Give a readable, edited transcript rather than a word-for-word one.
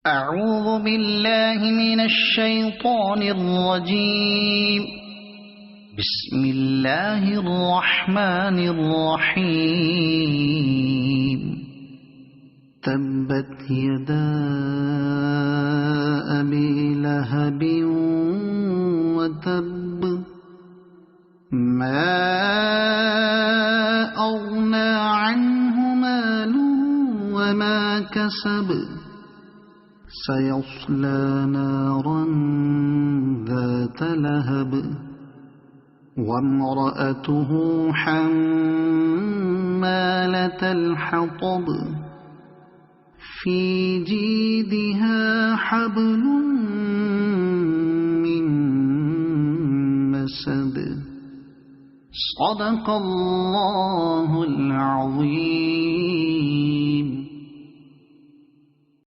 أعوذ بالله من الشيطان الرجيم. بسم الله الرحمن الرحيم. تبت يدا أبي لهب وتب ما أغنى عنه ماله وما كسب سيصلى نارا ذات لهب وامرأته حمالة الحطب في جيدها حبل من مسد. صدق الله العظيم.